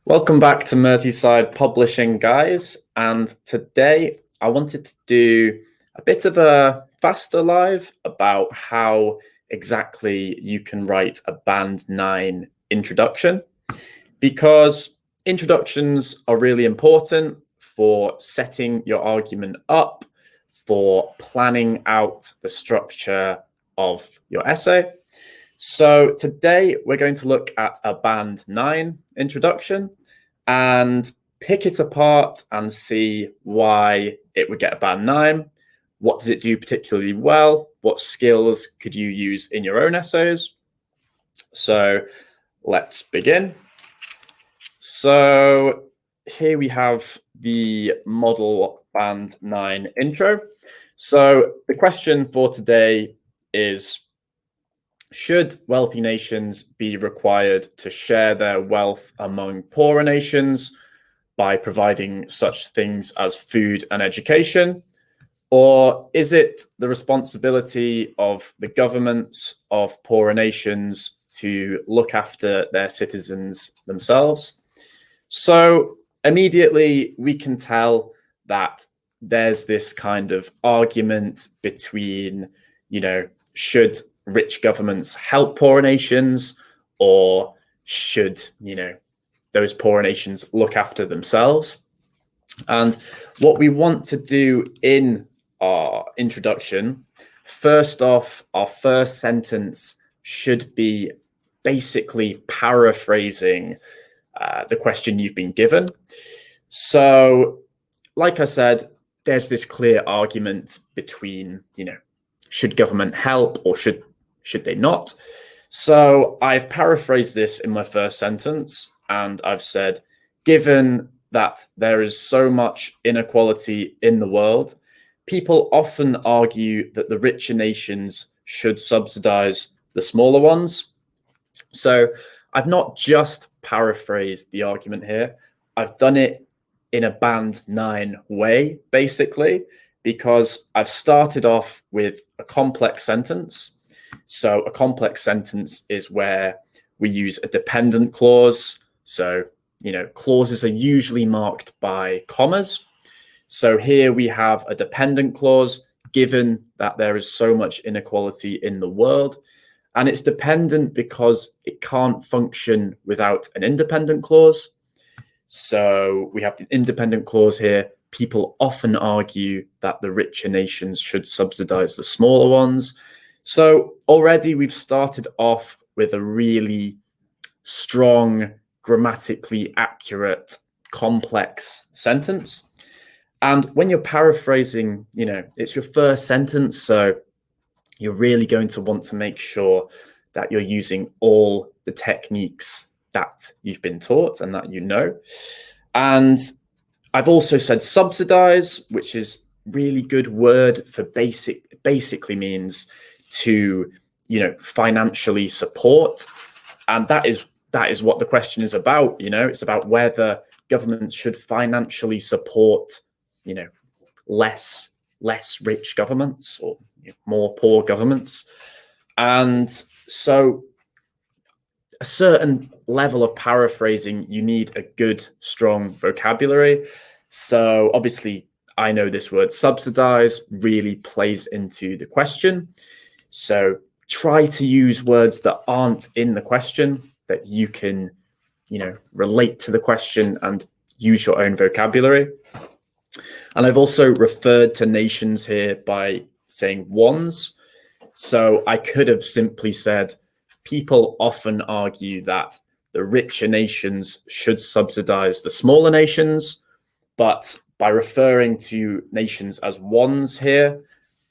Welcome back to Merseyside Publishing, guys. And today I wanted to do a bit of a faster live about how exactly you can write a Band 9 introduction, because introductions are really important for setting your argument up, for planning out the structure of your essay. So today we're going to look at a Band 9 introduction and pick it apart and see why it would get a Band 9. What does it do particularly well? What skills could you use in your own essays? So let's begin. So here we have the model Band 9 intro. So the question for today is, should wealthy nations be required to share their wealth among poorer nations by providing such things as food and education? Or is it the responsibility of the governments of poorer nations to look after their citizens themselves? So immediately we can tell that there's this kind of argument between, should rich governments help poorer nations, or should, those poorer nations look after themselves? And what we want to do in our introduction, first off, our first sentence should be basically paraphrasing the question you've been given. So, like I said, there's this clear argument between, should government help or should they not? So I've paraphrased this in my first sentence, and I've said, given that there is so much inequality in the world, people often argue that the richer nations should subsidize the smaller ones. So I've not just paraphrased the argument here, I've done it in a Band 9 way, basically, because I've started off with a complex sentence. So a complex sentence is where we use a dependent clause. So, clauses are usually marked by commas. So here we have a dependent clause, given that there is so much inequality in the world. And it's dependent because it can't function without an independent clause. So we have the independent clause here. People often argue that the richer nations should subsidize the smaller ones. So already we've started off with a really strong, grammatically accurate, complex sentence. And when you're paraphrasing, it's your first sentence, so you're really going to want to make sure that you're using all the techniques that you've been taught and that you know. And I've also said subsidize, which is really good word for basically means to, financially support. And that is what the question is about. It's about whether governments should financially support, less rich governments or more poor governments. And so a certain level of paraphrasing, you need a good, strong vocabulary. So obviously, I know this word subsidize really plays into the question. So try to use words that aren't in the question, that you can, relate to the question and use your own vocabulary. And I've also referred to nations here by saying ones. So I could have simply said, people often argue that the richer nations should subsidize the smaller nations, but by referring to nations as ones here,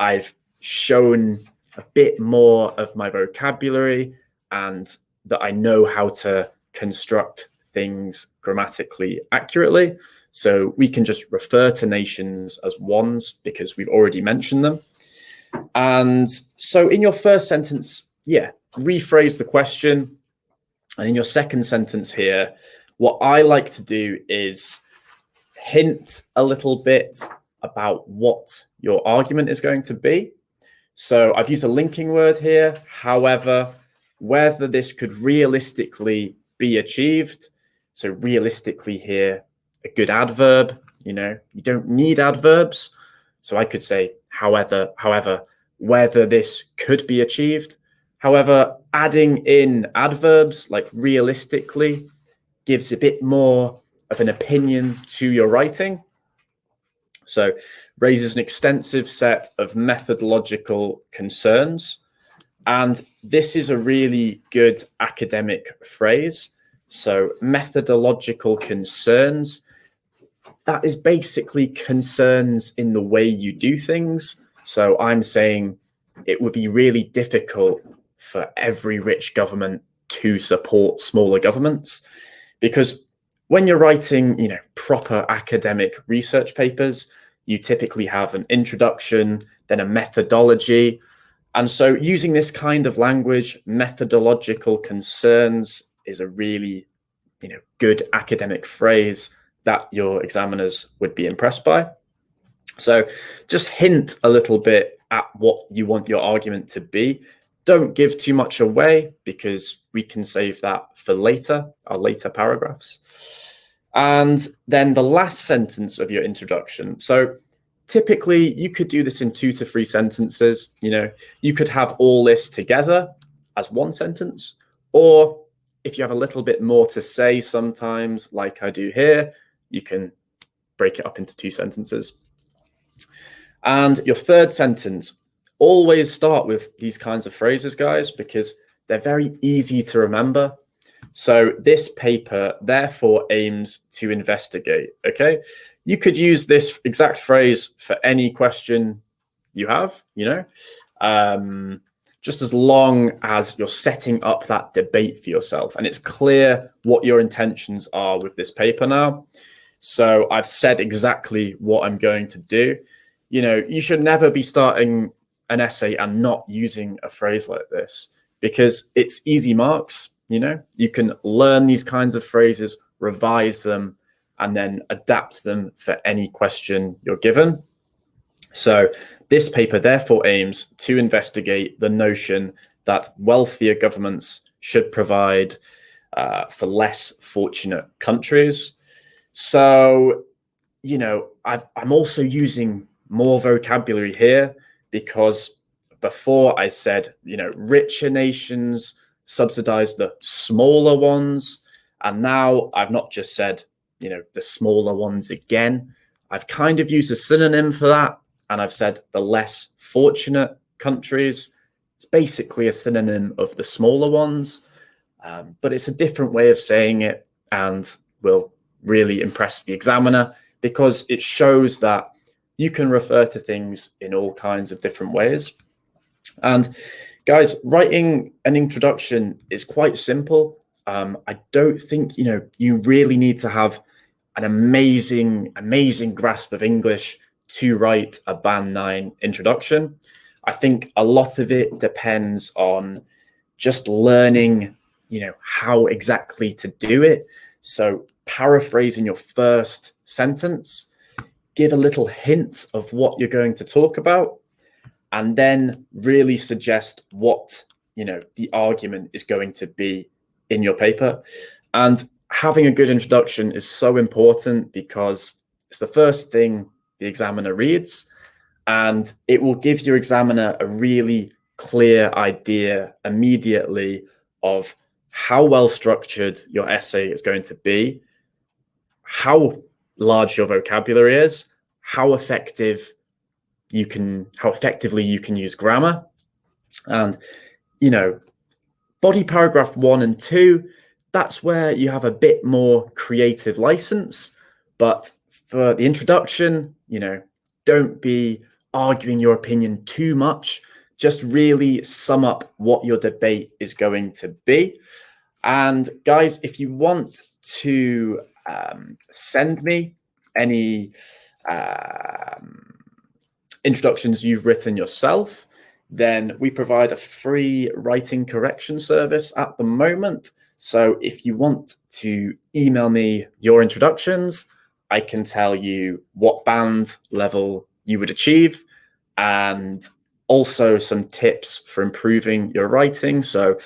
I've shown a bit more of my vocabulary and that I know how to construct things grammatically accurately. So we can just refer to nations as ones because we've already mentioned them. And so in your first sentence, rephrase the question. And in your second sentence here, what I like to do is hint a little bit about what your argument is going to be. So I've used a linking word here. However, whether this could realistically be achieved So realistically here, a good adverb, you don't need adverbs. So I could say, however, whether this could be achieved. However, adding in adverbs like realistically gives a bit more of an opinion to your writing. So raises an extensive set of methodological concerns. And this is a really good academic phrase. So methodological concerns, that is basically concerns in the way you do things. So I'm saying it would be really difficult for every rich government to support smaller governments, because when you're writing, proper academic research papers, you typically have an introduction, then a methodology. And so using this kind of language, methodological concerns, is a really, good academic phrase that your examiners would be impressed by. So just hint a little bit at what you want your argument to be. Don't give too much away, because we can save that for later, our later paragraphs. And then the last sentence of your introduction. So typically you could do this in 2 to 3 sentences. You could have all this together as one sentence, or if you have a little bit more to say sometimes, like I do here, you can break it up into 2 sentences. And your third sentence, always start with these kinds of phrases, guys, because they're very easy to remember. So this paper therefore aims to investigate, okay? You could use this exact phrase for any question you have, just as long as you're setting up that debate for yourself and it's clear what your intentions are with this paper now. So I've said exactly what I'm going to do. You should never be starting an essay and not using a phrase like this, because it's easy marks. You can learn these kinds of phrases, revise them, and then adapt them for any question you're given. So this paper therefore aims to investigate the notion that wealthier governments should provide for less fortunate countries. So, I'm also using more vocabulary here, because before I said, richer nations subsidize the smaller ones. And now I've not just said, the smaller ones again. I've kind of used a synonym for that. And I've said the less fortunate countries. It's basically a synonym of the smaller ones, but it's a different way of saying it, and will really impress the examiner, because it shows that you can refer to things in all kinds of different ways. And guys, writing an introduction is quite simple. I don't think, you really need to have an amazing grasp of English to write a Band 9 introduction. I think a lot of it depends on just learning, how exactly to do it. So paraphrasing your first sentence, give a little hint of what you're going to talk about, and then really suggest what, the argument is going to be in your paper. And having a good introduction is so important, because it's the first thing the examiner reads, and it will give your examiner a really clear idea immediately of how well structured your essay is going to be, how large your vocabulary is, how effectively you can use grammar. And, body paragraph 1 and 2, that's where you have a bit more creative license. But for the introduction, don't be arguing your opinion too much. Just really sum up what your debate is going to be. And guys, if you want to send me any introductions you've written yourself, then we provide a free writing correction service at the moment. So if you want to email me your introductions, I can tell you what band level you would achieve, and also some tips for improving your writing. So,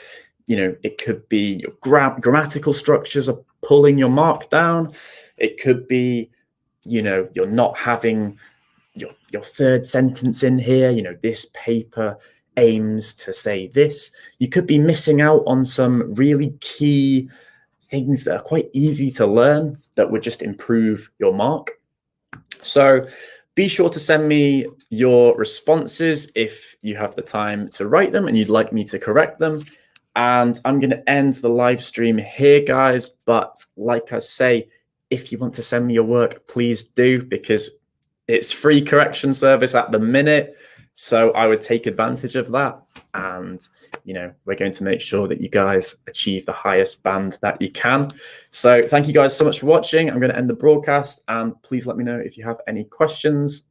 it could be your grammatical structures are pulling your mark down. It could be, you know, you're not having your third sentence in here, you know, this paper aims to say this. You could be missing out on some really key things that are quite easy to learn that would just improve your mark. So be sure to send me your responses if you have the time to write them and you'd like me to correct them. And I'm going to end the live stream here, guys. But like I say, if you want to send me your work, please do, because it's free correction service at the minute. So I would take advantage of that. And, you know, we're going to make sure that you guys achieve the highest band that you can. So thank you guys so much for watching. I'm going to end the broadcast, and please let me know if you have any questions.